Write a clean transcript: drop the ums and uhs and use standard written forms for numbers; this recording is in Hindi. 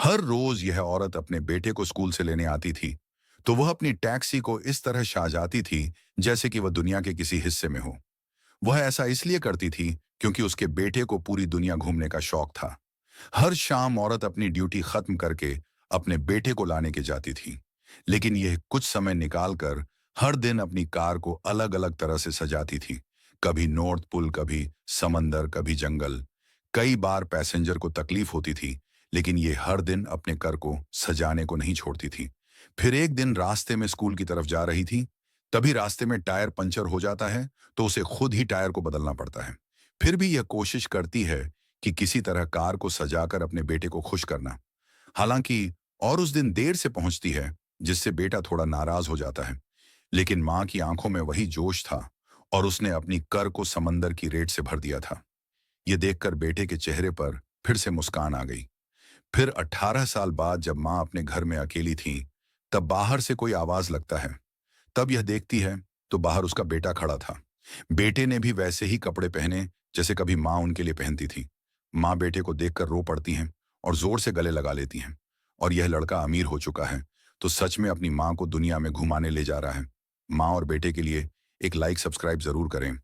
हर रोज यह औरत अपने बेटे को स्कूल से लेने आती थी, तो वह अपनी टैक्सी को इस तरह साजाती थी जैसे कि वह दुनिया के किसी हिस्से में हो। वह ऐसा इसलिए करती थी क्योंकि उसके बेटे को पूरी दुनिया घूमने का शौक था। हर शाम औरत अपनी ड्यूटी खत्म करके अपने बेटे को लाने के जाती थी, लेकिन यह कुछ समय निकाल कर हर दिन अपनी कार को अलग अलग तरह से सजाती थी। कभी नॉर्थ पोल, कभी समंदर, कभी जंगल। कई बार पैसेंजर को तकलीफ होती थी, लेकिन ये हर दिन अपने कर को सजाने को नहीं छोड़ती थी। फिर एक दिन रास्ते में स्कूल की तरफ जा रही थी, तभी रास्ते में टायर पंचर हो जाता है, तो उसे खुद ही टायर को बदलना पड़ता है। फिर भी यह कोशिश करती है कि किसी तरह कार को सजाकर अपने बेटे को खुश करना। हालांकि और उस दिन देर से पहुंचती है, जिससे बेटा थोड़ा नाराज हो जाता है। लेकिन मां की आंखों में वही जोश था और उसने अपनी कर को समंदर की रेत से भर दिया था। यह देखकर बेटे के चेहरे पर फिर से मुस्कान आ गई। फिर 18 साल बाद जब मां अपने घर में अकेली थी, तब बाहर से कोई आवाज लगता है। तब यह देखती है तो बाहर उसका बेटा खड़ा था। बेटे ने भी वैसे ही कपड़े पहने जैसे कभी मां उनके लिए पहनती थी। मां बेटे को देखकर रो पड़ती हैं और जोर से गले लगा लेती हैं। और यह लड़का अमीर हो चुका है, तो सच में अपनी मां को दुनिया में घुमाने ले जा रहा है। मां और बेटे के लिए एक लाइक सब्सक्राइब जरूर करें।